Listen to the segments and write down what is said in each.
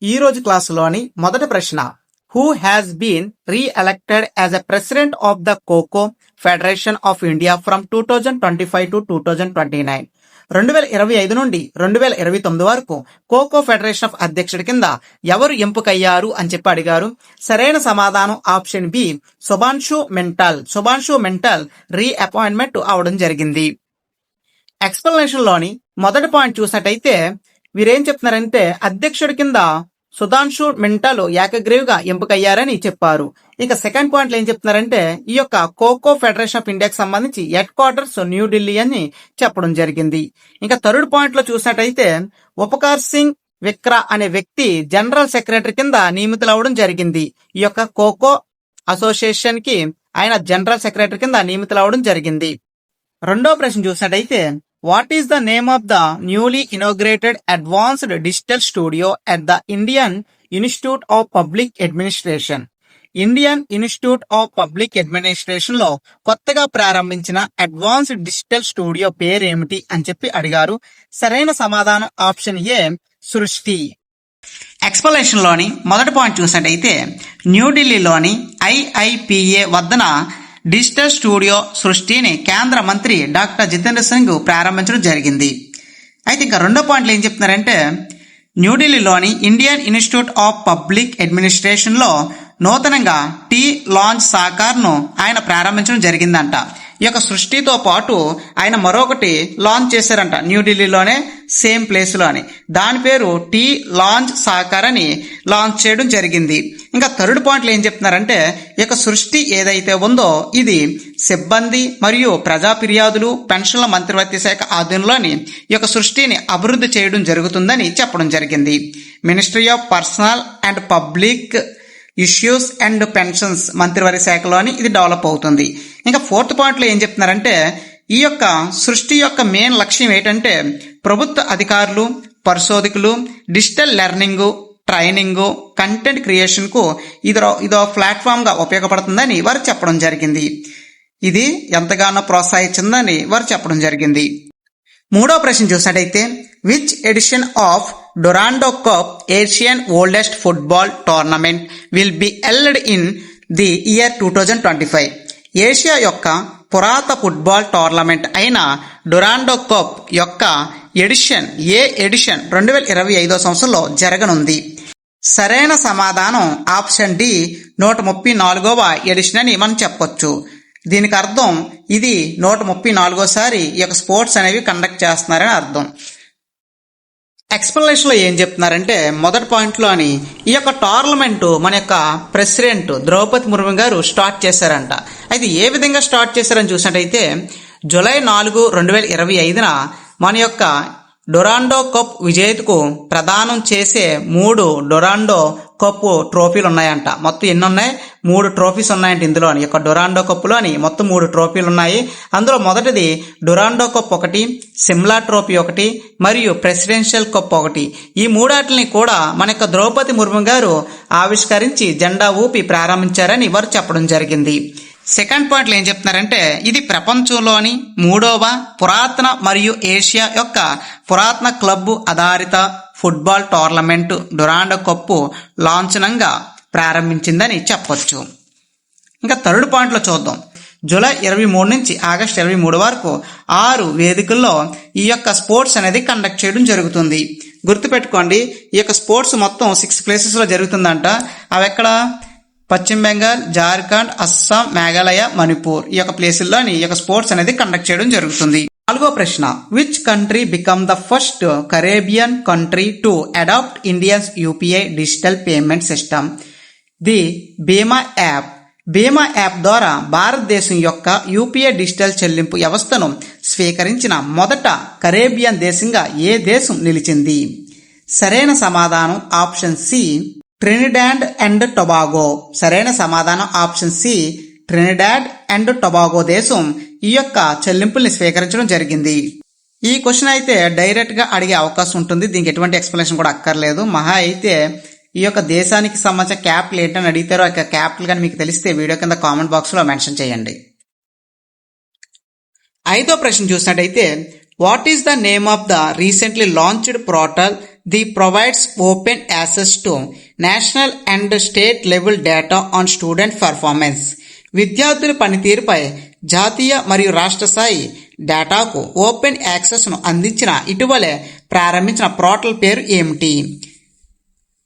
ఈ రోజు క్లాసులోని మొదటి ప్రశ్న, who has been re-elected as a president of the kho kho federation of India from 2025 to 2029? 2025 నుండి 2029 వరకు కోకో ఫెడరేషన్ ఆఫ్ అధ్యక్షుడి కింద ఎవరు ఎంపికయ్యారు అని చెప్పి అడిగారు. సరైన సమాధానం option B, Shubhanshu Mittal. Shubhanshu Mittal reappointment అవడం జరిగింది. ఎక్స్ప్లెనేషన్ లోని మొదటి పాయింట్ చూసినట్టయితే వీరేం చెప్తున్నారంటే అధ్యక్షుడి కింద సుధాంశు మెంటల్ ఏకగ్రీవిగా ఎంపికయ్యారని చెప్పారు. ఇక సెకండ్ పాయింట్ ఏం చెప్తున్నారంటే ఈ యొక్క కోకో ఫెడరేషన్ ఆఫ్ ఇండియాకి సంబంధించి హెడ్ క్వార్టర్స్ న్యూఢిల్లీ అని చెప్పడం జరిగింది. ఇంకా థర్డ్ పాయింట్ లో చూసినట్టయితే ఉపకార్ సింగ్ విక్రా అనే వ్యక్తి జనరల్ సెక్రటరీ కింద నియమితులవడం జరిగింది. ఈ యొక్క కోకో అసోసియేషన్ కి ఆయన జనరల్ సెక్రటరీ కింద నియమితులవడం జరిగింది. రెండో ప్రశ్న చూసినట్టయితే what is the name of the newly inaugurated advanced digital studio at the Indian institute of public administration? Indian institute of public administration లో కొత్తగా ప్రారంభించిన అడ్వాన్స్డ్ డిజిటల్ స్టూడియో పేరేమిటి అని చెప్పి అడిగారు. సరైన సమాధానం ఆప్షన్ ఏ, సృష్టి. ఎక్స్ప్లెనేషన్ లోని మొదటి పాయింట్ చూసినట్టయితే న్యూఢిల్లీలోని IIPA వద్దన డిజిటల్ స్టూడియో సృష్టిని కేంద్ర మంత్రి డాక్టర్ జితేంద్ర సింగ్ ప్రారంభించడం జరిగింది. అయితే ఇంకా రెండో పాయింట్లు ఏం చెప్తున్నారంటే న్యూఢిల్లీలోని Indian institute of public administration లో నూతనంగా లాంచ్ సాకార్ను ఆయన ప్రారంభించడం జరిగిందంట. ఈ యొక్క సృష్టితో పాటు ఆయన మరొకటి లాంచ్ చేశారంట న్యూఢిల్లీలోనే సేమ్ ప్లేస్ లో అని. దాని పేరు లాంచ్ సాకార్ అని లాంచ్ చేయడం జరిగింది. ఇంకా థర్డ్ పాయింట్లు ఏం చెప్తున్నారంటే ఈ యొక్క సృష్టి ఏదైతే ఉందో ఇది సిబ్బంది మరియు ప్రజా ఫిర్యాదులు పెన్షన్ల మంత్రివర్గ శాఖ ఆధీనంలోని ఈ యొక్క సృష్టిని అభివృద్ధి చేయడం జరుగుతుందని చెప్పడం జరిగింది. Ministry of personal and public issues and pensions మంత్రివర్గ శాఖలోని ఇది డెవలప్ అవుతుంది. ఇంకా ఫోర్త్ పాయింట్ లో ఏం చెప్తున్నారంటే ఈ యొక్క సృష్టి యొక్క మెయిన్ లక్ష్యం ఏంటంటే ప్రభుత్వ అధికారులు, పరిశోధకులు digital learning, training, content creation కు ఇదో ప్లాట్ఫామ్ గా ఉపయోగపడుతుందని వారు చెప్పడం జరిగింది. ఇది ఎంతగానో ప్రోత్సహించిందని వారు చెప్పడం జరిగింది. మూడో ప్రశ్న చూసినట్టయితే which edition of Durand cup Asian oldest football tournament will be held in the year 2025? Asia యొక్క పురాత ఫుట్బాల్ టోర్నమెంట్ అయిన డొరాండో కప్ యొక్క ఎడిషన్ 2025 సంవత్సరంలో జరగనుంది. సరైన సమాధానం ఆప్షన్ డి, 134వ ఎడిషన్ అని మనం చెప్పొచ్చు. దీనికి అర్థం ఇది 134సారి ఈ యొక్క స్పోర్ట్స్ అనేవి కండక్ట్ చేస్తున్నారని అర్థం. ఎక్స్ప్లెనేషన్ లో ఏం చెప్తున్నారంటే మొదటి పాయింట్ లోని ఈ యొక్క టోర్నమెంట్ మన యొక్క ప్రెసిడెంట్ ద్రౌపది ముర్ము గారు స్టార్ట్ చేశారంట. అయితే ఏ విధంగా స్టార్ట్ చేశారని చూసినట్టయితే జూలై 4, 2025 మన యొక్క డొరాండో కప్ విజేతకు ప్రదానం చేసే 3 డొరాండో కప్ ట్రోఫీలు ఉన్నాయంట. మొత్తం ఎన్ని ఉన్నాయి? 3 ట్రోఫీస్ ఉన్నాయంట. ఇందులోని యొక్క డొరాండో కప్లోని మొత్తం 3 ట్రోఫీలు ఉన్నాయి. అందులో మొదటిది డొరాండో కప్ 1, సిమ్లా ట్రోఫీ 1 మరియు ప్రెసిడెన్షియల్ కప్ 1. ఈ మూడాటిని కూడా మన యొక్క ద్రౌపది ముర్ము గారు ఆవిష్కరించి జెండా ఊపి ప్రారంభించారని వారు చెప్పడం జరిగింది. సెకండ్ పాయింట్లో ఏం చెప్తున్నారంటే ఇది ప్రపంచంలోని 3వ పురాతన మరియు ఏషియా యొక్క పురాతన క్లబ్ ఆధారిత ఫుట్బాల్ టోర్నమెంట్ డొరాండో కప్పు లాంఛనంగా ప్రారంభించిందని చెప్పొచ్చు. ఇంకా థర్డ్ పాయింట్లో చూద్దాం. జూలై 23 నుంచి ఆగస్టు 23 వరకు 6 వేదికల్లో ఈ యొక్క స్పోర్ట్స్ అనేది కండక్ట్ చేయడం జరుగుతుంది. గుర్తుపెట్టుకోండి ఈ యొక్క స్పోర్ట్స్ మొత్తం 6 ప్లేసెస్ లో జరుగుతుందంట. అవి ఎక్కడ? పశ్చిమ బెంగాల్, జార్ఖండ్, అస్సాం, మేఘాలయ, మణిపూర్ ఈ యొక్క ప్లేసుల్లోని ఈ యొక్క స్పోర్ట్స్ అనేది కండక్ట్ చేయడం జరుగుతుంది. నాలుగో ప్రశ్న which country become the first Caribbean country to adapt Indians UPI digital payment system? The BHIM app. BHIM app ద్వారా భారతదేశం యొక్క UPI డిజిటల్ చెల్లింపు వ్యవస్థను స్వీకరించిన మొదట కరేబియన్ దేశంగా ఏ దేశం నిలిచింది? సరైన సమాధానం option C, Trinidad and Tobago. సరైన సమాధానం option C, Trinidad and Tobago దేశం ఈ యొక్క చెల్లింపుల్ని స్వీకరించడం జరిగింది. ఈ క్వశ్చన్ అయితే డైరెక్ట్ గా అడిగే అవకాశం ఉంటుంది. దీనికి ఎటువంటి ఎక్స్ప్లెనేషన్ కూడా అక్కర్లేదు. మహా అయితే ఈ యొక్క దేశానికి సంబంధించిన క్యాపిటల్ ఏంటని అడిగితారో ఆ క్యాపిటల్ కానీ మీకు తెలిస్తే వీడియో కింద కామెంట్ బాక్స్ లో మెన్షన్ చేయండి. ఐదో ప్రశ్న చూసినట్టయితే what is the name of the recently launched portal the provides open access to national and state level data on student performance. విద్యార్థుల పనితీరుపై జాతీయ మరియు రాష్ట్ర స్థాయి డేటాకు ఓపెన్ యాక్సెస్ను అందించిన ఇటీవలే ప్రారంభించిన పోర్టల్ పేరు ఏమిటి?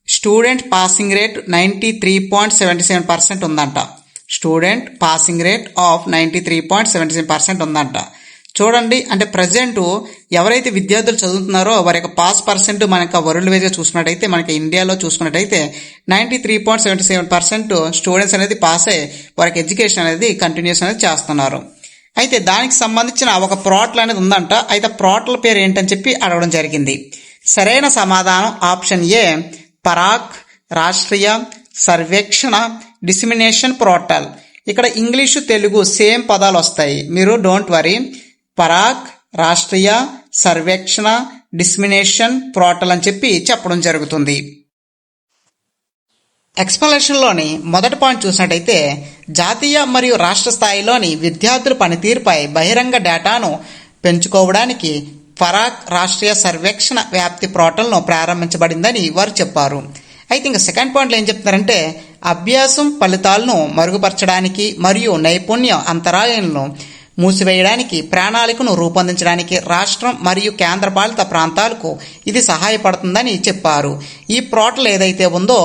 స్టూడెంట్ పాసింగ్ రేట్ 93.77% ఉందంట. స్టూడెంట్ పాసింగ్ రేట్ ఆఫ్ 93.77% ఉందంట. చూడండి, అంటే ప్రజెంట్ ఎవరైతే విద్యార్థులు చదువుతున్నారో వారి యొక్క పాస్ పర్సెంట్ మనకి వరల్డ్ వైజ్గా చూసుకున్నట్టయితే, మనకి ఇండియాలో చూసుకున్నట్టయితే 93.77% స్టూడెంట్స్ అనేది పాస్ అయ్యి వారికి ఎడ్యుకేషన్ అనేది కంటిన్యూస్ అనేది చేస్తున్నారు. అయితే దానికి సంబంధించిన ఒక పోర్టల్ అనేది ఉందంట. అయితే పోర్టల్ పేరు ఏంటని చెప్పి అడగడం జరిగింది. సరైన సమాధానం option A, Parakh Rashtriya Sarvekshan dissemination portal. ఇక్కడ ఇంగ్లీషు తెలుగు సేమ్ పదాలు వస్తాయి, మీరు don't worry. Parakh Rashtriya Sarvekshan dissemination portal అని చెప్పి చెప్పడం జరుగుతుంది. ఎక్స్ప్లనేషన్లోని మొదటి పాయింట్ చూసినట్టయితే, జాతీయ మరియు రాష్ట్ర స్థాయిలోని విద్యార్థుల పనితీరుపై బహిరంగ డేటాను పెంచుకోవడానికి పరాక్ రాష్ట్రీయ సర్వేక్షణ వ్యాప్తి పోర్టల్ను ప్రారంభించబడిందని వారు చెప్పారు. అయితే ఇంకా సెకండ్ పాయింట్లో ఏం చెప్తున్నారంటే, అభ్యాసం ఫలితాలను మరుగుపరచడానికి మరియు నైపుణ్య అంతరాయాలను మూసివేయడానికి ప్రణాళికను రూపొందించడానికి రాష్ట్రం మరియు కేంద్రపాలిత ప్రాంతాలకు ఇది సహాయపడుతుందని చెప్పారు. ఈ పోర్టల్ ఏదైతే ఉందో,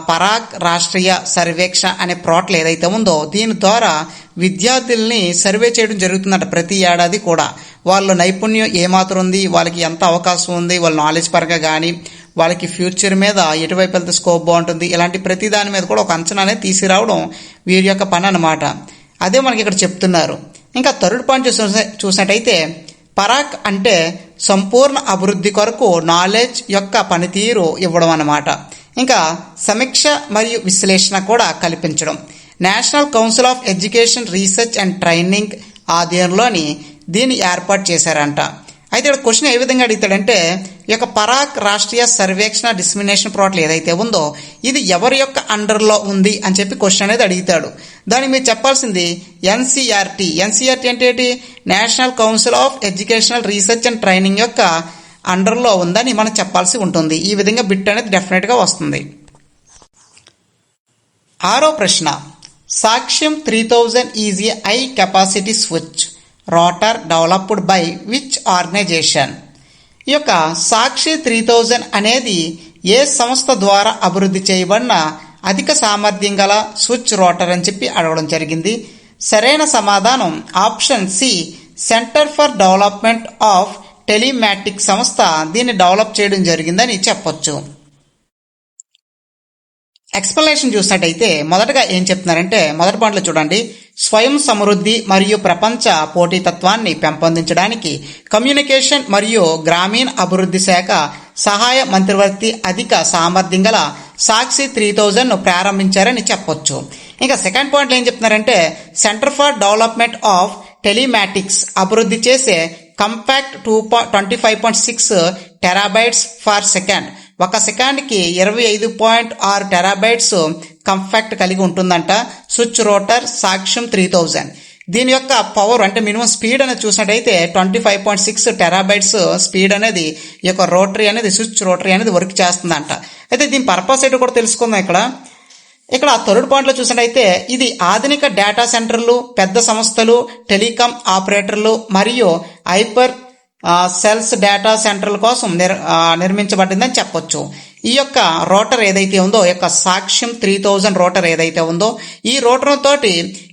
పరాక్ రాష్ట్రీయ సర్వేక్షణ అనే పోర్టల్ ఏదైతే ఉందో, దీని ద్వారా విద్యార్థుల్ని సర్వే చేయడం జరుగుతుందంట ప్రతి ఏడాది కూడా. వాళ్ళ నైపుణ్యం ఏమాత్రం ఉంది, వాళ్ళకి ఎంత అవకాశం ఉంది, వాళ్ళ నాలెడ్జ్ పరంగా కానీ, వాళ్ళకి ఫ్యూచర్ మీద ఎటువైపు వెళ్తే స్కోప్ బాగుంటుంది, ఇలాంటి ప్రతి దాని మీద కూడా ఒక అంచనా అనేది తీసుకురావడం వీరి యొక్క పని అన్నమాట. అదే మనకి ఇక్కడ చెప్తున్నారు. ఇంకా థర్డ్ పాయింట్ చూసినట్టయితే, పరాక్ అంటే సంపూర్ణ అభివృద్ధి కొరకు నాలెడ్జ్ యొక్క పనితీరు ఇవ్వడం అన్నమాట. ఇంకా సమీక్ష మరియు విశ్లేషణ కూడా కల్పించడం. National council of education research and training ఆధ్వర్యంలోని దీన్ని ఏర్పాటు చేశారంట. అయితే ఇక్కడ క్వశ్చన్ ఏ విధంగా అడుగుతాడంటే, ఈ యొక్క పరాక్ రాష్ట్రీయ సర్వేక్షణ డిస్మినేషన్ పోర్టల్ ఏదైతే ఉందో ఇది ఎవరి యొక్క అండర్లో ఉంది అని చెప్పి క్వశ్చన్ అనేది అడుగుతాడు. దానికి మీరు చెప్పాల్సింది ఎన్సీఆర్టీ. ఎన్సీఆర్టీ అంటే ఏంటి? National council of educational research and training యొక్క అండర్లో ఉందని మనం చెప్పాల్సి ఉంటుంది. ఈ విధంగా బిట్ అనేది డెఫినెట్గా వస్తుంది. ఆరో ప్రశ్న, Saksham 3000 is a high capacity switch router developed by which organization? ఈ యొక్క సాక్షి 3000 అనేది ఏ సంస్థ ద్వారా అభివృద్ధి చేయబడిన అధిక సామర్థ్యం గల స్విచ్ రోటర్ అని చెప్పి అడగడం జరిగింది. సరైన సమాధానం option C, Centre for Development of Telematics సంస్థ దీన్ని డెవలప్ చేయడం జరిగిందని చెప్పొచ్చు. ఎక్స్ప్లనేషన్ చూసినట్టయితే మొదటగా ఏం చెప్తున్నారంటే, మొదటి పాయింట్లో చూడండి, స్వయం సమృద్ధి మరియు ప్రపంచ పోటీతత్వాన్ని పెంపొందించడానికి కమ్యూనికేషన్ మరియు గ్రామీణ అభివృద్ధి శాఖ సహాయ మంత్రివర్తి అధిక సామర్థ్యం గల సాక్షి 3000ను ప్రారంభించారని చెప్పొచ్చు. ఇంకా సెకండ్ పాయింట్లో ఏం చెప్తున్నారంటే, centre for Development of telematics అభివృద్ధి చేసే కంపాక్ట్ 25.6 టెరాబైట్స్ ఫర్ సెకండ్, ఒక సెకండ్కి 25.6 టెరాబైట్స్ కంపాక్ట్ కలిగి ఉంటుందంట స్విచ్ రోటర్ సాక్ష్యం 3000. దీని యొక్క పవర్ అంటే మినిమం స్పీడ్ అనేది చూసినట్టయితే 25.6 టెరాబైట్స్ స్పీడ్ అనేది ఈ యొక్క రోటరీ అనేది స్విచ్ రోటరీ అనేది వర్క్ చేస్తుందంట. అయితే దీని పర్పస్ ఏంటో కూడా తెలుసుకుందాం. ఇక్కడ థర్డ్ పాయింట్లో చూసినట్టయితే, ఇది ఆధునిక డేటా సెంటర్లు, పెద్ద సంస్థలు, టెలికాం ఆపరేటర్లు మరియు హైపర్ సెల్స్ డేటా సెంటర్ల కోసం నిర్మించబడిందని చెప్పొచ్చు. ఈ యొక్క రోటర్ ఏదైతే ఉందో, ఈ యొక్క సాక్ష్యం 3000 రోటర్ ఏదైతే ఉందో, ఈ రోటర్ తోటి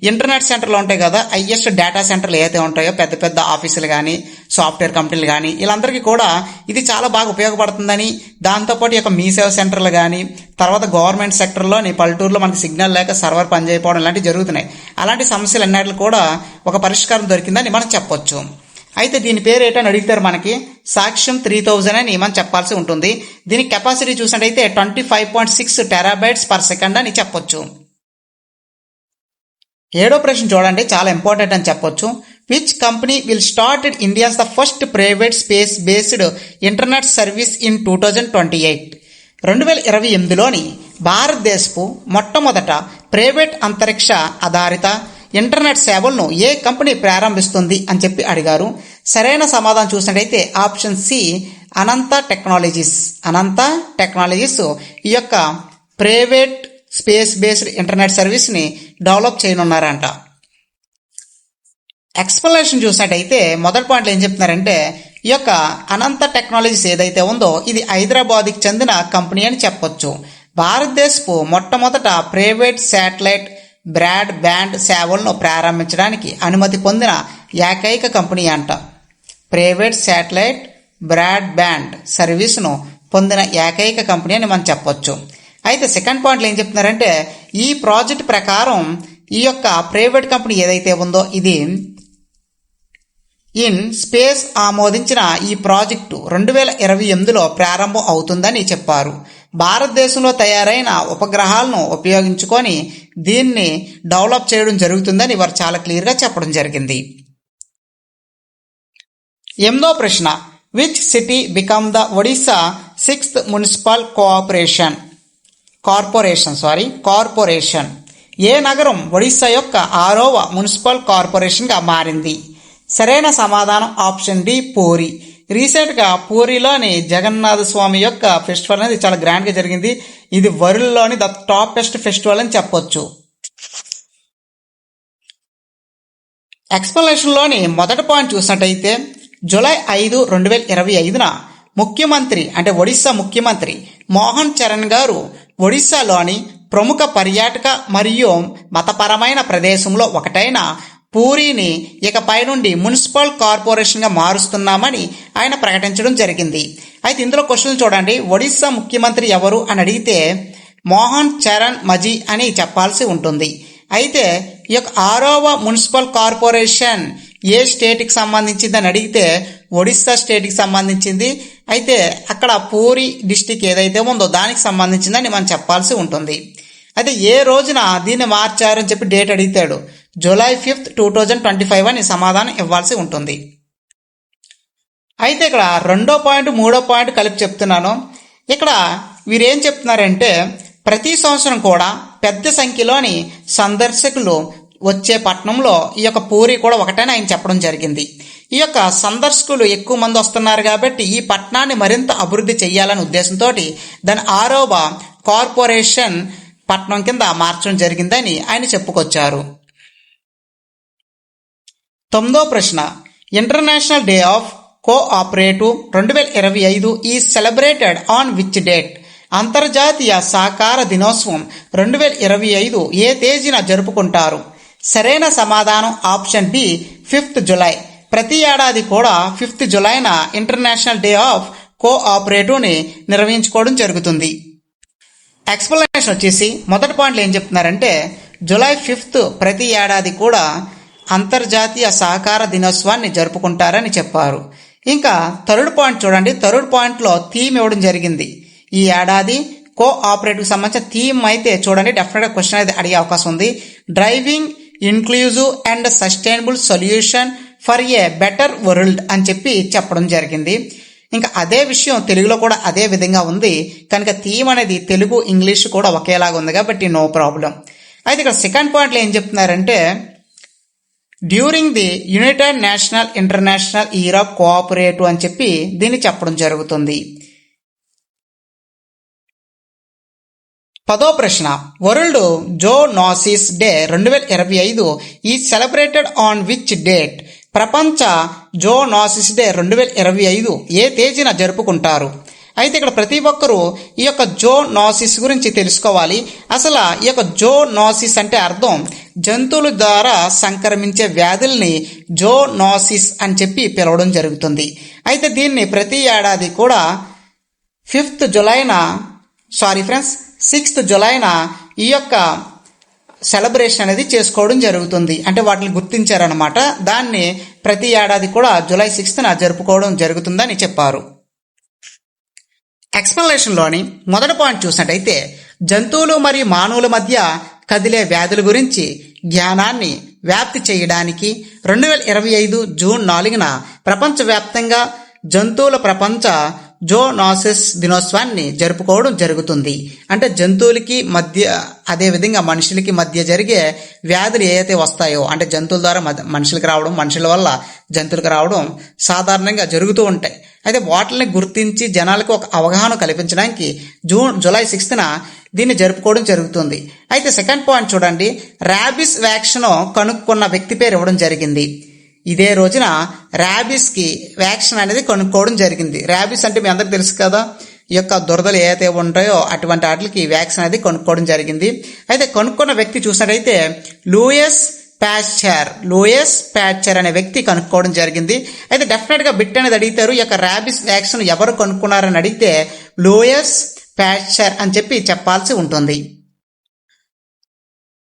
ఇంటర్నెట్ సెంటర్లు ఉంటాయి కదా, హైయెస్ట్ డేటా సెంటర్లు ఏదైతే ఉంటాయో, పెద్ద పెద్ద ఆఫీసులు కానీ, సాఫ్ట్వేర్ కంపెనీలు కానీ, వీళ్ళందరికీ కూడా ఇది చాలా బాగా ఉపయోగపడుతుందని, దాంతోపాటు ఈ యొక్క మీ సేవ సెంటర్లు కానీ, తర్వాత గవర్నమెంట్ సెక్టర్లోని పల్లెటూరులో మనకి సిగ్నల్ లేక సర్వర్ పనిచేయకపోవడం ఇలాంటివి జరుగుతున్నాయి. అలాంటి సమస్యలు అన్నిటిలో కూడా ఒక పరిష్కారం దొరికిందని మనం చెప్పొచ్చు. అయితే దీని పేరు ఏంటని అడిగితారు మనకి, సాక్ష్యం 3000 అని మనం చెప్పాల్సి ఉంటుంది. దీని కెపాసిటీ చూసినట్టయితే 25.6 టెరాబైట్స్ పర్ సెకండ్ అని చెప్పొచ్చు. ఏడో ప్రశ్న చూడండి, చాలా ఇంపార్టెంట్ అని చెప్పొచ్చు. Which company will started India's the first private space based internet service in 2028? 2028లోని భారతదేశపు మొట్టమొదట ప్రైవేట్ అంతరిక్ష ఆధారిత ఇంటర్నెట్ సేవలను ఏ కంపెనీ ప్రారంభిస్తుంది అని చెప్పి అడిగారు. సరైన సమాధానం చూసినట్టయితే ఆప్షన్ సి, అనంత టెక్నాలజీస్ ఈ యొక్క ప్రైవేట్ స్పేస్ బేస్డ్ ఇంటర్నెట్ సర్వీస్ని డెవలప్ చేయనున్నారంట. ఎక్స్ప్లెనేషన్ చూసినట్టయితే మొదటి పాయింట్లో ఏం చెప్తున్నారంటే ఈ యొక్క అనంత టెక్నాలజీస్ ఏదైతే ఉందో ఇది హైదరాబాద్కి చెందిన కంపెనీ అని చెప్పొచ్చు. భారతదేశపు మొట్టమొదట ప్రైవేట్ శాటిలైట్ బ్రాడ్ బ్యాండ్ సేవలను ప్రారంభించడానికి అనుమతి పొందిన ఏకైక కంపెనీ అంట. ప్రైవేట్ శాటిలైట్ బ్రాడ్ బ్యాండ్ సర్వీస్ను పొందిన ఏకైక కంపెనీ అని మనం చెప్పొచ్చు. అయితే సెకండ్ పాయింట్లో ఏం చెప్తున్నారంటే ఈ ప్రాజెక్ట్ ప్రకారం ఈ యొక్క ప్రైవేట్ కంపెనీ ఏదైతే ఉందో ఇది ఇన్ స్పేస్ ఆమోదించిన ఈ ప్రాజెక్టు 2028లో ప్రారంభం అవుతుందని చెప్పారు. భారతదేశంలో తయారైన ఉపగ్రహాలను ఉపయోగించుకొని దీన్ని డెవలప్ చేయడం జరుగుతుందని వారు చాలా క్లియర్గా చెప్పడం జరిగింది. 8వ ప్రశ్న, which city become the Odisha 6th municipal corporation? ఏ నగరం ఒడిశా యొక్క 6వ మున్సిపల్ కార్పొరేషన్గా మారింది? సరైన సమాధానం ఆప్షన్ డి, పూరి. రీసెంట్గా పూరిలోని జగన్నాథ స్వామి యొక్క ఫెస్టివల్ అనేది చాలా గ్రాండ్గా జరిగింది. ఇది వరల్డ్లోని ద టాపెస్ట్ ఫెస్టివల్ అని చెప్పొచ్చు. ఎక్స్ప్లెనేషన్లోని మొదటి పాయింట్ చూసినట్టయితే జూలై 5, 2025న ముఖ్యమంత్రి అంటే ఒడిశా ముఖ్యమంత్రి మోహన్ చరణ్ గారు ఒడిశాలోని ప్రముఖ పర్యాటక మరియు మతపరమైన ప్రదేశంలో ఒకటైన పూరిని ఇకపై నుండి మున్సిపల్ కార్పొరేషన్గా మారుస్తున్నామని ఆయన ప్రకటించడం జరిగింది. అయితే ఇందులో క్వశ్చన్లు చూడండి. ఒడిశా ముఖ్యమంత్రి ఎవరు అని అడిగితే మోహన్ చరణ్ మజీ అని చెప్పాల్సి ఉంటుంది. అయితే ఈ యొక్క 6వ మున్సిపల్ కార్పొరేషన్ ఏ స్టేట్కి సంబంధించింది అని అడిగితే ఒడిశా స్టేట్కి సంబంధించింది. అయితే అక్కడ పూరి డిస్టిక్ ఏదైతే ఉందో దానికి సంబంధించిందని మనం చెప్పాల్సి ఉంటుంది. అయితే ఏ రోజున దీన్ని మార్చారని చెప్పి డేట్ అడిగితాడు. జూలై 5, 2025 అని సమాధానం ఇవ్వాల్సి ఉంటుంది. అయితే ఇక్కడ 2వ పాయింట్ 3వ పాయింట్ కలిపి చెప్తున్నాను. ఇక్కడ వీరేం చెప్తున్నారంటే ప్రతి సంవత్సరం కూడా పెద్ద సంఖ్యలోని సందర్శకులు వచ్చే పట్టణంలో ఈ యొక్క పూరి కూడా ఒకటని ఆయన చెప్పడం జరిగింది. ఈ యొక్క సందర్శకులు ఎక్కువ మంది వస్తున్నారు కాబట్టి ఈ పట్టణాన్ని మరింత అభివృద్ధి చేయాలనే ఉద్దేశంతో దాని 6వ కార్పొరేషన్ పట్టణం కింద మార్చడం జరిగిందని ఆయన చెప్పుకొచ్చారు. 9వ ప్రశ్న, international day of cooperative 2025 is celebrated on which date? అంతర్జాతీయ సహకార దినోత్సవం 2025 ఏ తేదీన జరుపుకుంటారు? సరైన సమాధానం ఆప్షన్ బి, 5th జులై. ప్రతి ఏడాది కూడా 5th జులైన ఇంటర్నేషనల్ డే ఆఫ్ కోఆపరేటివ్ని నిర్వహించుకోవడం జరుగుతుంది. ఎక్స్ప్లెనేషన్ వచ్చేసి మొదటి పాయింట్లు ఏం చెప్తున్నారంటే జూలై 5th ప్రతి ఏడాది కూడా అంతర్జాతీయ సహకార దినోత్సవాన్ని జరుపుకుంటారని చెప్పారు. ఇంకా థర్డ్ పాయింట్ చూడండి. థర్డ్ పాయింట్లో థీమ్ ఇవ్వడం జరిగింది. ఈ ఏడాది కోఆపరేటివ్కి సంబంధించిన థీమ్ అయితే చూడండి డెఫినెట్గా క్వశ్చన్ అయితే అడిగే అవకాశం ఉంది. Driving inclusive and sustainable solution for a better world అని చెప్పడం జరిగింది. ఇంకా అదే విషయం తెలుగులో కూడా అదే విధంగా ఉంది కనుక థీమ్ అనేది తెలుగు ఇంగ్లీష్ కూడా ఒకేలాగా ఉంది కాబట్టి నో ప్రాబ్లం. అయితే ఇక్కడ సెకండ్ పాయింట్లో ఏం చెప్తున్నారంటే during the United national international year of cooperative అని దీన్ని చెప్పడం జరుగుతుంది. 10వ ప్రశ్న, world zoonoses day 2025 is celebrated on which date? ప్రపంచ జోనోసిస్ డే 2025 ఏ తేదీన జరుపుకుంటారు? అయితే ఇక్కడ ప్రతి ఒక్కరూ ఈ యొక్క జోనోసిస్ గురించి తెలుసుకోవాలి. అసలు ఈ యొక్క జోనోసిస్ అంటే అర్థం జంతువుల ద్వారా సంక్రమించే వ్యాధుల్ని జోనోసిస్ అని పిలవడం జరుగుతుంది. అయితే దీన్ని ప్రతి ఏడాది కూడా 6th జులైన ఈ యొక్క సెలబ్రేషన్ అనేది చేసుకోవడం జరుగుతుంది. అంటే వాటిని గుర్తించారనమాట. దాన్ని ప్రతి ఏడాది కూడా జూలై 6th జరుపుకోవడం జరుగుతుందని చెప్పారు. ఎక్స్ప్లెనేషన్లోని మొదటి పాయింట్ చూసినట్టయితే జంతువులు మరియు మానవుల మధ్య కదిలే వ్యాధుల గురించి జ్ఞానాన్ని వ్యాప్తి చేయడానికి 2025 జూన్ 4న ప్రపంచవ్యాప్తంగా జంతువుల ప్రపంచ జూనోసిస్ దినోత్సవాన్ని జరుపుకోవడం జరుగుతుంది. అంటే జంతువులకి మధ్య అదేవిధంగా మనుషులకి మధ్య జరిగే వ్యాధులు ఏవైతే వస్తాయో, అంటే జంతువుల ద్వారా మనుషులకు రావడం, మనుషుల వల్ల జంతువులకు రావడం సాధారణంగా జరుగుతూ ఉంటాయి. అయితే వాటిని గుర్తించి జనాలకు ఒక అవగాహన కల్పించడానికి జూలై 6న దీన్ని జరుపుకోవడం జరుగుతుంది. అయితే సెకండ్ పాయింట్ చూడండి, ర్యాబిస్ వ్యాక్సిన్ కనుక్కున్న వ్యక్తి పేరు ఇవ్వడం జరిగింది. ఇదే రోజున ర్యాబిస్కి వ్యాక్సిన్ అనేది కనుక్కోవడం జరిగింది. ర్యాబిస్ అంటే మీ అందరికి తెలుసు కదా, ఈ యొక్క దురదలు ఏవైతే ఉంటాయో అటువంటి వాటికి వ్యాక్సిన్ అనేది కనుక్కోవడం జరిగింది. అయితే కనుక్కున్న వ్యక్తి చూసినట్టయితే లూయిస్ ప్యాస్చర్ అనే వ్యక్తి కనుక్కోవడం జరిగింది. అయితే డెఫినెట్గా బిట్ అనేది అడుగుతారు, ఈ యొక్క ర్యాబిస్ వ్యాక్సిన్ ఎవరు కనుక్కున్నారని అడిగితే లూయిస్ ప్యాస్చర్ అని చెప్పాల్సి ఉంటుంది.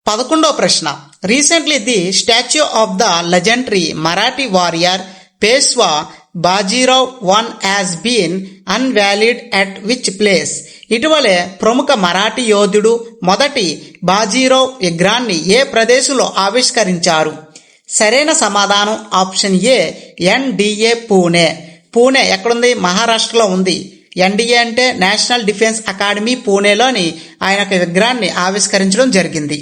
11వ ప్రశ్న, recently the statue of the legendary Marathi warrior Peshwa Bajirao one has been unveiled at which place? ఇటీవలే ప్రముఖ మరాఠీ యోధుడు మొదటి బాజీరావ్ విగ్రహాన్ని ఏ ప్రదేశంలో ఆవిష్కరించారు? సరైన సమాధానం ఆప్షన్ ఏ ఎన్డిఏ పూణే. పూణే ఎక్కడుంది? మహారాష్ట్రలో ఉంది. ఎన్డిఏ అంటే నేషనల్ డిఫెన్స్ అకాడమీ, పూణేలోని ఆయన యొక్క విగ్రహాన్ని ఆవిష్కరించడం జరిగింది.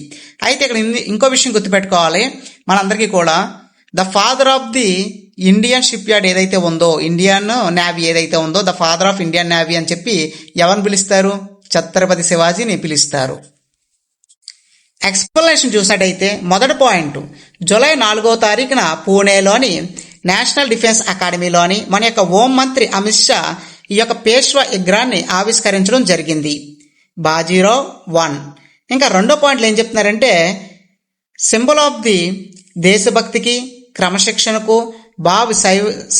అయితే ఇక్కడ ఇంకో విషయం గుర్తుపెట్టుకోవాలి మనందరికీ కూడా, the father of the Indian ship yard ఏదైతే ఉందో, ఇండియన్ నేవీ ఏదైతే ఉందో, the father of Indian navy అని చెప్పి ఎవరిని పిలుస్తారు? ఛత్రపతి శివాజీని పిలుస్తారు. ఎక్స్ప్లెనేషన్ చూసినట్టయితే మొదటి పాయింట్, జూలై 4వ తారీఖున పూణేలోని నేషనల్ డిఫెన్స్ అకాడమీలోని మన యొక్క హోం మంత్రి అమిత్ షా ఈ యొక్క పేష్వా విగ్రహాన్ని ఆవిష్కరించడం జరిగింది, బాజీరావ్ 1. ఇంకా రెండో పాయింట్లు ఏం చెప్తున్నారంటే, సింబల్ ఆఫ్ ది దేశభక్తికి, క్రమశిక్షణకు,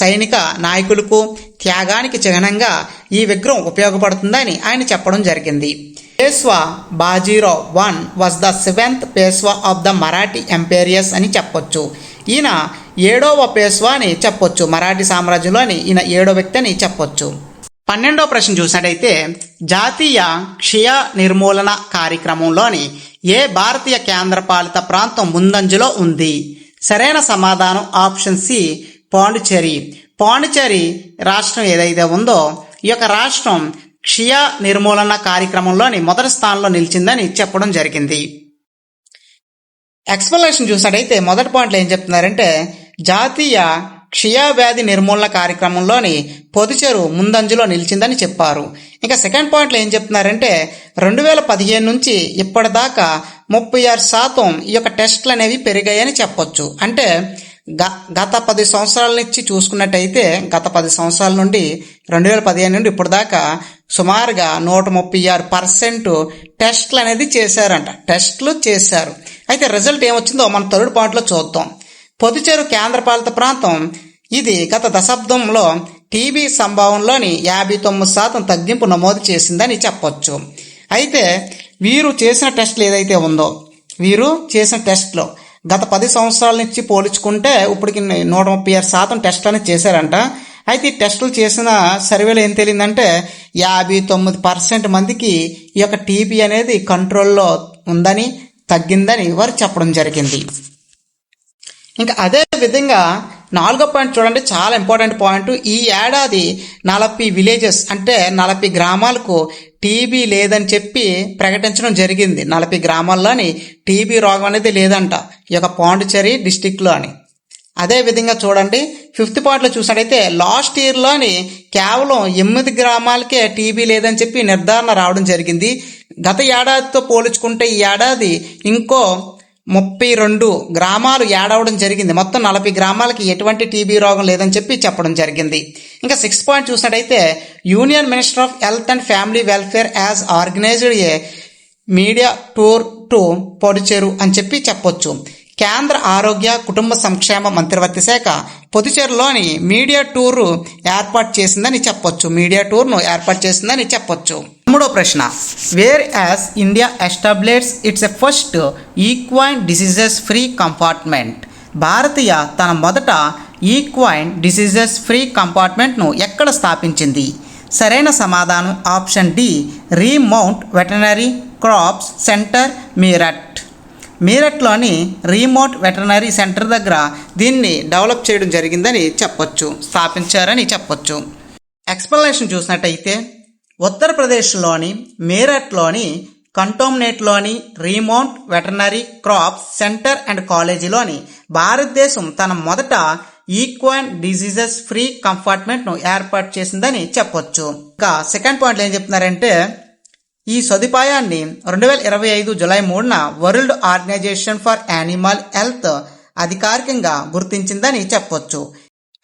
సైనిక నాయకులకు త్యాగానికి చిహ్నంగా ఈ విగ్రహం ఉపయోగపడుతుందని ఆయన చెప్పడం జరిగింది. Peshwa Bajirao 1 was the 7th Peshwa of the Marathi empires అని చెప్పొచ్చు. ఈయన 7వ పేష్వా అని చెప్పొచ్చు. మరాఠీ సామ్రాజ్యంలోని ఈయన 7వ వ్యక్తి అని చెప్పొచ్చు. 12వ ప్రశ్న చూసినట్టయితే, జాతీయ క్షయ నిర్మూలన కార్యక్రమంలోని ఏ భారతీయ కేంద్రపాలిత ప్రాంతం ముందంజలో ఉంది? సరైన సమాధానం ఆప్షన్ సి పాండిచ్చేరి. పాండిచ్చేరి రాష్ట్రం ఏదైతే ఉందో ఈ యొక్క రాష్ట్రం క్షయ నిర్మూలన కార్యక్రమంలోని మొదటి స్థానంలో నిలిచిందని చెప్పడం జరిగింది. ఎక్స్ప్లెనేషన్ చూసినట్టయితే మొదటి పాయింట్లో ఏం చెప్తున్నారంటే, జాతీయ క్షయవ్యాధి నిర్మూలన కార్యక్రమంలోని పొదిచెరు ముందంజలో నిలిచిందని చెప్పారు. ఇంకా సెకండ్ పాయింట్లో ఏం చెప్తున్నారంటే, 2015 నుంచి ఇప్పటిదాకా 36% ఈ యొక్క టెస్టులు అనేవి పెరిగాయని చెప్పొచ్చు. అంటే గత 10 సంవత్సరాల నుంచి చూసుకున్నట్టయితే, గత 10 సంవత్సరాల నుండి 2015 నుండి ఇప్పటిదాకా సుమారుగా 136% టెస్టులు అనేది చేశారు. అయితే రిజల్ట్ ఏమొచ్చిందో మనం థర్డ్ పాయింట్లో చూద్దాం. పొదిచెరు కేంద్రపాలిత ప్రాంతం ఇది గత దశాబ్దంలో టీబీ సంభావనలోని 59% తగ్గింపు నమోదు చేసిందని చెప్పొచ్చు. అయితే వీరు చేసిన టెస్టులు ఏదైతే ఉందో, వీరు చేసిన టెస్ట్లో గత 10 సంవత్సరాల నుంచి పోల్చుకుంటే ఇప్పటికి 136% టెస్టులు అనేది చేశారంట. అయితే ఈ టెస్టులు చేసిన సర్వేలో ఏం తేలిందంటే 59% మందికి ఈ యొక్క టీబీ అనేది కంట్రోల్లో ఉందని, తగ్గిందని వారు చెప్పడం జరిగింది. ఇంకా అదే విధంగా 4వ పాయింట్ చూడండి, చాలా ఇంపార్టెంట్ పాయింట్. ఈ ఏడాది 40 విలేజెస్ అంటే 40 గ్రామాలకు టీబీ లేదని చెప్పి ప్రకటించడం జరిగింది. 40 గ్రామాల్లోని టీబీ రోగం అనేది లేదంట ఈ యొక్క పాండిచ్చేరి డిస్టిక్లో అని. అదే విధంగా చూడండి 5th పాయింట్లో చూసినట్టయితే లాస్ట్ ఇయర్లోని కేవలం 8 గ్రామాలకే టీబీ లేదని చెప్పి నిర్ధారణ రావడం జరిగింది. గత ఏడాదితో పోల్చుకుంటే ఈ ఏడాది ఇంకో 32 గ్రామాలు యాడ్ అవ్వడం జరిగింది. మొత్తం 40 గ్రామాలకి ఎటువంటి టీబీ రోగం లేదని చెప్పి చెప్పడం జరిగింది. ఇంకా 6th పాయింట్ చూసినట్టయితే, union minister of health and family welfare as organized a media tour to Puducherry అని చెప్పి చెప్పొచ్చు. కేంద్ర ఆరోగ్య కుటుంబ సంక్షేమ మంత్రివర్గ శాఖ పొదిచెరులోని మీడియా టూర్ను ఏర్పాటు చేసిందని చెప్పొచ్చు. 3వ ప్రశ్న, where has India established its first equine diseases free compartment? భారతీయ తన మొదట ఈక్వైన్ డిసీజెస్ ఫ్రీ కంపార్ట్మెంట్ను ఎక్కడ స్థాపించింది? సరైన సమాధానం option D remount veterinary corps centre, మీరట్లోని రీమోట్ వెటర్నరీ సెంటర్ దగ్గర దీన్ని డెవలప్ చేయడం జరిగిందని చెప్పొచ్చు, స్థాపించారని చెప్పొచ్చు. ఎక్స్ప్లెనేషన్ చూసినట్టయితే ఉత్తరప్రదేశ్లోని మీరట్లోని కంటోన్మెంట్లోని రీమౌంట్ వెటర్నరీ క్రాప్స్ సెంటర్ అండ్ కాలేజీలోని భారతదేశం తన మొదట ఈక్వైన్ డిసీజెస్ ఫ్రీ కంపార్ట్మెంట్ ను ఏర్పాటు చేసిందని చెప్పొచ్చు. ఇంకా సెకండ్ పాయింట్ ఏం చెప్తున్నారంటే ఈ సదుపాయాన్ని 2025 జూలై 3న world organization for animal health అధికారికంగా గుర్తించిందని చెప్పొచ్చు.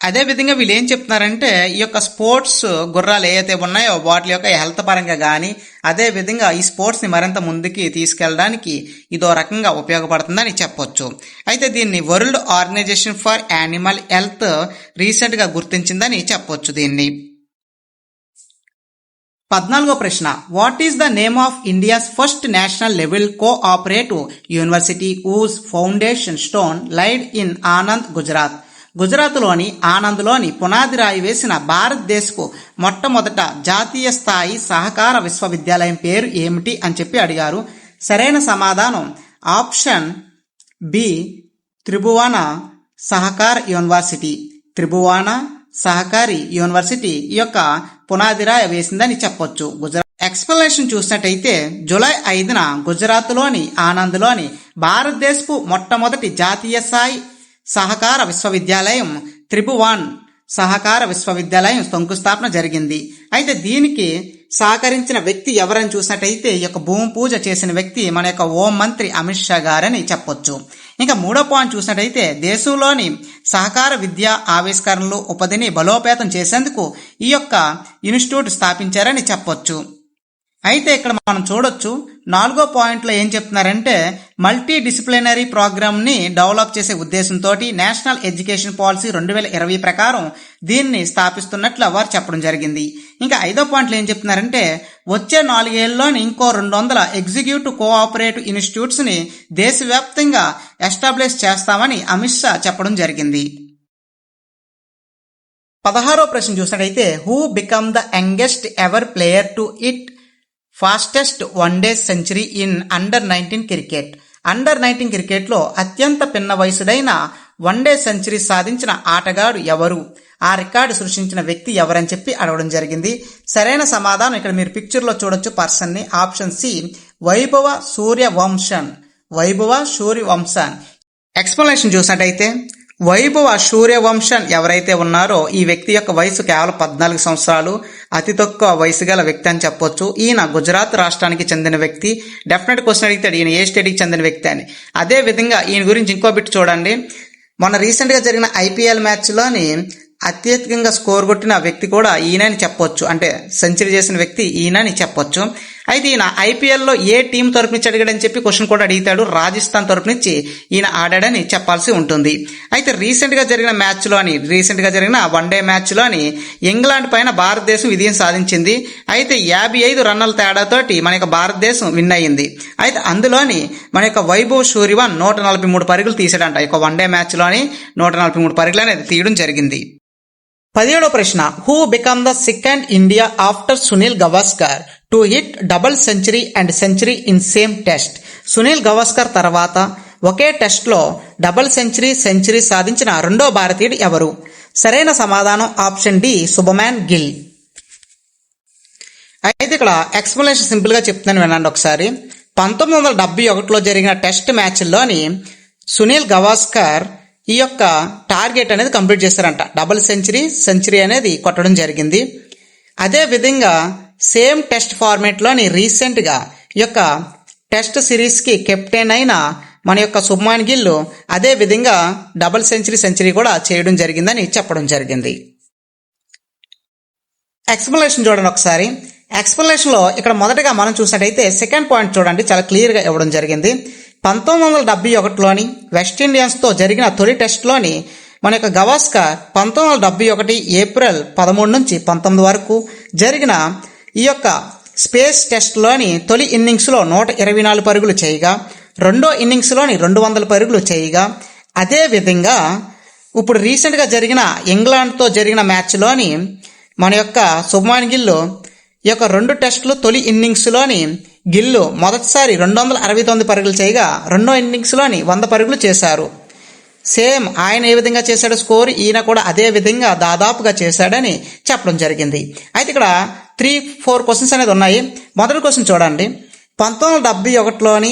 అదే విధంగా వీళ్ళు ఏం చెప్తున్నారంటే ఈ యొక్క స్పోర్ట్స్ గుర్రాలు ఏవైతే ఉన్నాయో వాటి యొక్క హెల్త్ పరంగా కానీ అదే విధంగా ఈ స్పోర్ట్స్ ని మరింత ముందుకి తీసుకెళ్ళడానికి ఇదో రకంగా ఉపయోగపడుతుందని చెప్పొచ్చు. అయితే దీన్ని world organization for animal health recent గా గుర్తించిందని చెప్పొచ్చు. దీన్ని 14వ ప్రశ్న, what is the name of India's first national level cooperative university whose foundation stone laid in Anand, Gujarat? గుజరాత్లోని ఆనంద్లోని పునాది రాయి వేసిన భారతదేశపు మొట్టమొదట జాతీయ స్థాయి సహకార విశ్వవిద్యాలయం పేరు ఏమిటి అని చెప్పి అడిగారు. సరైన సమాధానం ఆప్షన్ బి, త్రిభువన సహకార యూనివర్సిటీ. త్రిభువన సహకారి యూనివర్సిటీ ఈ యొక్క పునాది రాయి వేసిందని చెప్పొచ్చు. గుజరాత్ ఎక్స్ప్లెనేషన్ చూసినట్టయితే జూలై 5న గుజరాత్లోని ఆనంద్లోని భారతదేశపు మొట్టమొదటి జాతీయ స్థాయి సహకార విశ్వవిద్యాలయం త్రిభువన్ సహకార విశ్వవిద్యాలయం శంకుస్థాపన జరిగింది. అయితే దీనికి సహకరించిన వ్యక్తి ఎవరని చూసినట్టయితే ఈ యొక్క భూమి పూజ చేసిన వ్యక్తి మన యొక్క హోం మంత్రి అమిత్ షా గారని చెప్పొచ్చు. ఇంకా 3వ పాయింట్ చూసినట్టయితే దేశంలోని సహకార విద్యా ఆవిష్కరణలు ఉపదిని బలోపేతం చేసేందుకు ఈ యొక్క ఇన్స్టిట్యూట్ స్థాపించారని చెప్పొచ్చు. అయితే ఇక్కడ మనం చూడొచ్చు 4వ పాయింట్లో ఏం చెప్తున్నారంటే మల్టీ డిసిప్లినరీ ప్రోగ్రామ్ ని డెవలప్ చేసే ఉద్దేశంతో నేషనల్ ఎడ్యుకేషన్ పాలసీ 2020 ప్రకారం దీన్ని స్థాపిస్తున్నట్లు వారు చెప్పడం జరిగింది. ఇంకా 5వ పాయింట్లో ఏం చెప్తున్నారంటే వచ్చే 4 ఏళ్లలోని ఇంకో 200 ఎగ్జిక్యూటివ్ కోఆపరేటివ్ ఇన్స్టిట్యూట్స్ ని దేశవ్యాప్తంగా ఎస్టాబ్లిష్ చేస్తామని అమిత్ షా చెప్పడం జరిగింది. 16వ ప్రశ్న చూసినట్టయితే who become the youngest ever player to it fastest one day century in under 19 cricket? Under 19 క్రికెట్లో అత్యంత పిన్న వయసుడైన వన్డే సెంచరీ సాధించిన ఆటగాడు ఎవరు? ఆ రికార్డు సృష్టించిన వ్యక్తి ఎవరని చెప్పి అడగడం జరిగింది. సరైన సమాధానం ఇక్కడ మీరు పిక్చర్ లో చూడొచ్చు పర్సన్ ని. ఆప్షన్ సి, వైభవ సూర్యవంశన్. వైభవ సూర్యవంశన్. ఎక్స్ప్లెనేషన్ చూసినట్టయితే వైభవ సూర్యవంశన్ ఎవరైతే ఉన్నారో ఈ వ్యక్తి యొక్క వయసు కేవలం 14 సంవత్సరాలు, అతి తక్కువ వయసు గల వ్యక్తి అని చెప్పొచ్చు. ఈయన గుజరాత్ రాష్ట్రానికి చెందిన వ్యక్తి. డెఫినెట్ క్వశ్చన్ అడిగితాడు ఈయన ఏ స్టేట్కి చెందిన వ్యక్తి అని. అదే విధంగా ఈయన గురించి ఇంకో బిట్ చూడండి. మొన్న రీసెంట్ గా జరిగిన ఐపీఎల్ మ్యాచ్ లోని అత్యధికంగా స్కోర్ కొట్టిన వ్యక్తి కూడా ఈయనని చెప్పొచ్చు, అంటే సెంచరీ చేసిన వ్యక్తి ఈయనని చెప్పొచ్చు. అయితే ఈయన ఐపీఎల్ లో ఏ టీం తరపు నుంచి అడిగాడని చెప్పి క్వశ్చన్ కూడా అడిగితాడు. రాజస్థాన్ తరపు నుంచి ఈయన ఆడాడని చెప్పాల్సి ఉంటుంది. అయితే రీసెంట్ గా జరిగిన వన్డే మ్యాచ్ లోని ఇంగ్లాండ్ పైన భారతదేశం విజయం సాధించింది. అయితే 55 రన్నుల తేడాతోటి మన యొక్క భారతదేశం విన్ అయ్యింది. అయితే అందులోని మన యొక్క వైభవ్ సూర్యవన్ 143 పరుగులు తీసాడంట. ఈ యొక్క వన్డే మ్యాచ్ లోని 143 పరుగులు అనేది తీయడం జరిగింది. 17వ ప్రశ్న, who become the second India after Sunil Gavaskar to hit double century and century in same test? Sunil Gavaskar తర్వాత ఒకే టెస్ట్ లో డబుల్ సెంచరీ సాధించిన రెండో భారతీయుడు ఎవరు? సరైన సమాధానం ఆప్షన్ డి, శుభమాన్ గిల్. అయితే ఇక్కడ ఎక్స్ప్లెనేషన్ సింపుల్ గా చెప్తున్నాను వినండి ఒకసారి. 1971లో జరిగిన టెస్ట్ మ్యాచ్లోని సునీల్ గవాస్కర్ ఈ యొక్క టార్గెట్ అనేది కంప్లీట్ చేశారంట. డబుల్ సెంచరీ అనేది కొట్టడం జరిగింది. అదే విధంగా సేమ్ టెస్ట్ ఫార్మేట్ లోని రీసెంట్ గా ఈ యొక్క టెస్ట్ సిరీస్ కి కెప్టెన్ అయిన మన యొక్క శుభ్మాన్ గిల్ అదే విధంగా డబుల్ సెంచరీ కూడా చేయడం జరిగిందని చెప్పడం జరిగింది. ఎక్స్ప్లెనేషన్ చూడండి ఒకసారి. ఎక్స్ప్లెనేషన్ లో ఇక్కడ మొదటగా మనం చూసినట్టయితే సెకండ్ పాయింట్ చూడండి, చాలా క్లియర్ గా ఇవ్వడం జరిగింది. 1971లోని వెస్టిండీస్ తో జరిగిన తొలి టెస్ట్ లోని మన యొక్క గవాస్కర్ 1971 ఏప్రిల్ 13 నుంచి 19 వరకు జరిగిన ఈ యొక్క స్పేస్ టెస్ట్ లోని తొలి ఇన్నింగ్స్ లో 124 పరుగులు చేయగా రెండో ఇన్నింగ్స్ లోని 200 పరుగులు చేయగా అదే విధంగా ఇప్పుడు రీసెంట్ గా జరిగిన ఇంగ్లాండ్ తో జరిగిన మ్యాచ్ లోని మన యొక్క శుభ్మాన్ గిల్ ఈ యొక్క 2 టెస్టులు తొలి ఇన్నింగ్స్ లోని గిల్లు మొదటిసారి 269 పరుగులు చేయగా రెండో ఇన్నింగ్స్ లోని 100 పరుగులు చేశారు. సేమ్ ఆయన ఏ విధంగా చేశాడు స్కోర్, ఈయన కూడా అదే విధంగా దాదాపుగా చేశాడని చెప్పడం జరిగింది. అయితే ఇక్కడ 3-4 క్వశ్చన్స్ అనేది ఉన్నాయి. మొదటి క్వశ్చన్ చూడండి. 1971లోని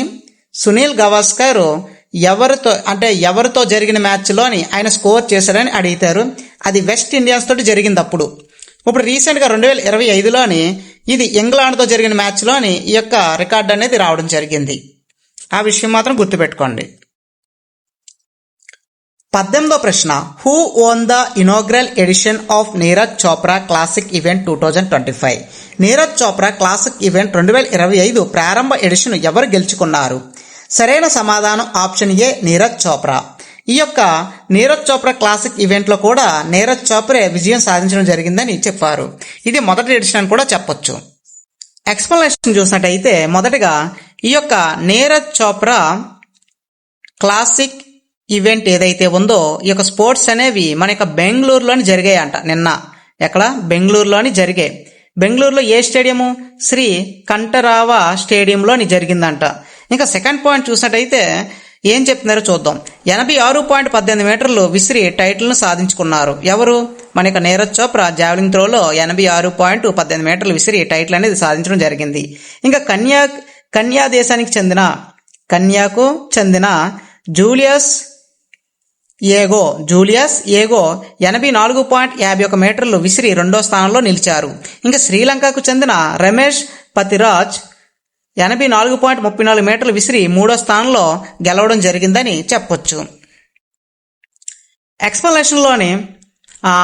సునీల్ గవాస్కర్ ఎవరితో జరిగిన మ్యాచ్లోని ఆయన స్కోర్ చేశాడని అడిగితారు. అది వెస్ట్ ఇండియన్స్ తోటి జరిగింది అప్పుడు. ఇప్పుడు రీసెంట్గా 2025లోని ఇది ఇంగ్లాండ్తో జరిగిన మ్యాచ్లోని ఈ యొక్క రికార్డు అనేది రావడం జరిగింది. ఆ విషయం మాత్రం గుర్తుపెట్టుకోండి. 18వ ప్రశ్న. Who won the inaugural edition of Neeraj Chopra Classic event 2025? Neeraj Chopra Classic event 2025 ప్రారంభ ఎడిషన్ ఎవరు గెలుచుకున్నారు? సరైన సమాధానం ఆప్షన్ ఏ, నీరజ్ చోప్రా. ఈ యొక్క నీరజ్ చోప్రా క్లాసిక్ ఈవెంట్లో కూడా నీరజ్ చోప్రే విజయం సాధించడం జరిగిందని చెప్పారు. ఇది మొదటి ఎడిషన్ అని కూడా చెప్పొచ్చు. ఎక్స్ప్లనేషన్ చూసినట్టయితే మొదటగా ఈ యొక్క నీరజ్ చోప్రా క్లాసిక్ ఈవెంట్ ఏదైతే ఉందో ఈ యొక్క స్పోర్ట్స్ అనేవి మన యొక్క బెంగళూరులోని జరిగాయంట. నిన్న ఎక్కడ? బెంగళూరులోని జరిగాయి. బెంగళూరులో ఏ స్టేడియము? శ్రీ కంఠరావ స్టేడియంలోని జరిగిందంట. ఇంకా సెకండ్ పాయింట్ చూసినట్టయితే ఏం చెప్తున్నారో చూద్దాం. 86.18 మీటర్లు విసిరి టైటిల్ను సాధించుకున్నారు. ఎవరు? మన యొక్క నీరజ్ చోప్రా జావెలిన్ త్రోలో 86.18 మీటర్లు విసిరి టైటిల్ అనేది సాధించడం జరిగింది. ఇంకా కన్యా దేశానికి కన్యాకు చెందిన జూలియస్ ఏగో 84.51 మీటర్లు విసిరి 2వ స్థానంలో నిలిచారు. ఇంకా శ్రీలంకకు చెందిన రమేష్ పతిరాజ్ 84.34 మీటర్లు విసిరి 3వ స్థానంలో గెలవడం జరిగిందని చెప్పొచ్చు. ఎక్స్ప్లనేషన్లోని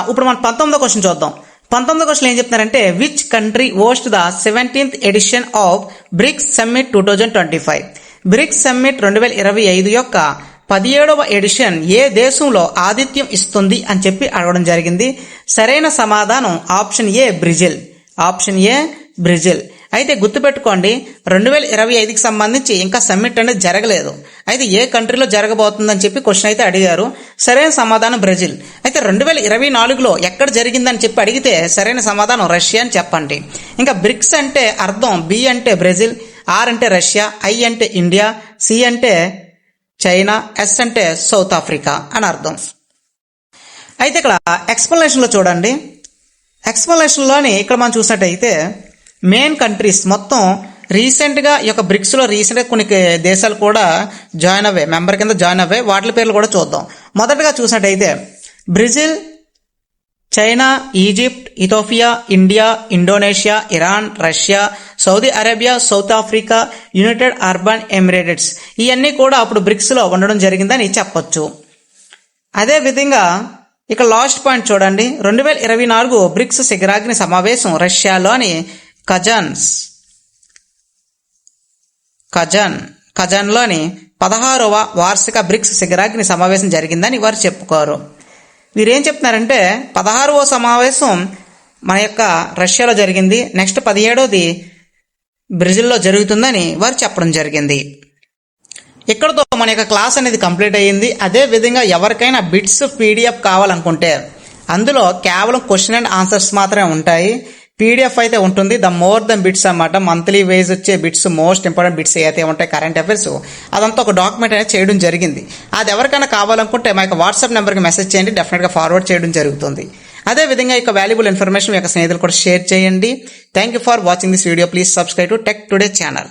ఇప్పుడు మనం 19వ క్వశ్చన్ చూద్దాం. 19వ క్వశ్చన్ ఏం చెప్తున్నారంటే which country host the 17th edition of BRICS summit 2025? BRICS summit 2025 యొక్క 17వ ఎడిషన్ ఏ దేశంలో ఆతిథ్యం ఇస్తుంది అని చెప్పి అడగడం జరిగింది. సరైన సమాధానం option A, Brazil. Option A, Brazil. అయితే గుర్తుపెట్టుకోండి, 2025కి సంబంధించి ఇంకా సమ్మిట్ అనేది జరగలేదు. అయితే ఏ కంట్రీలో జరగబోతుందని చెప్పి క్వశ్చన్ అయితే అడిగారు. సరైన సమాధానం బ్రెజిల్. అయితే 2024లో ఎక్కడ జరిగిందని చెప్పి అడిగితే సరైన సమాధానం రష్యా అని చెప్పండి. ఇంకా బ్రిక్స్ అంటే అర్థం బి అంటే బ్రెజిల్, ఆర్ అంటే రష్యా, ఐ అంటే ఇండియా, సి అంటే చైనా, ఎస్ అంటే సౌత్ ఆఫ్రికా అని అర్థం. అయితే ఇక్కడ ఎక్స్ప్లనేషన్లో చూడండి. ఎక్స్ప్లనేషన్లోని ఇక్కడ మనం చూసినట్టయితే మెయిన్ కంట్రీస్ మొత్తం రీసెంట్గా ఈ యొక్క బ్రిక్స్లో రీసెంట్గా కొన్ని దేశాలు కూడా మెంబర్ కింద జాయిన్ అవ్వాయి. వాటి పేర్లు కూడా చూద్దాం. మొదటగా చూసినట్టయితే Brazil, China, Egypt, Ethiopia, India, Indonesia, Iran, Russia, Saudi Arabia, south Africa, United Arab Emirates ఇవన్నీ కూడా అప్పుడు బ్రిక్స్లో ఉండడం జరిగిందని చెప్పొచ్చు. అదేవిధంగా ఇక లాస్ట్ పాయింట్ చూడండి. 2024 బ్రిక్స్ శిఖరాగ్ని సమావేశం రష్యాలోని కజాన్లోని 16వ వార్షిక బ్రిక్స్ శిఖరాగ్ని సమావేశం జరిగిందని వారు చెప్పుకోరు. వీరేం చెప్తున్నారంటే 16వ సమావేశం మన యొక్క రష్యాలో జరిగింది, నెక్స్ట్ 17వది బ్రెజిల్లో జరుగుతుందని వారు చెప్పడం జరిగింది. ఇక్కడతో మన యొక్క క్లాస్ అనేది కంప్లీట్ అయ్యింది. అదే విధంగా ఎవరికైనా బిట్స్ PDF కావాలనుకుంటే అందులో కేవలం క్వశ్చన్ అండ్ ఆన్సర్స్ మాత్రమే ఉంటాయి. PDF అయితే ఉంటుంది. ద మోర్ దెన్ బిట్స్ అన్నమాట. మంత్లీ వైజ్ వచ్చే బిట్స్, మోస్ట్ ఇంపార్టెంట్ బిట్స్ అయితే ఉంటాయి, కరెంట్ అఫైర్స్, అదంతా ఒక డాక్యుమెంట్ అనేది చేయడం జరిగింది. అది ఎవరికైనా కావాలనుకుంటే మా యొక్క వాట్సాప్ నెంబర్కి మెసేజ్ చేయండి, డెఫినెట్గా ఫార్వర్డ్ చేయడం జరుగుతుంది. అదేవిధంగా ఈ వాల్యుబుల్ ఇన్ఫర్మేషన్ మీ యొక్క స్నేహితులు కూడా షేర్ చేయండి. Thank you for watching this video. Please subscribe to tech today channel.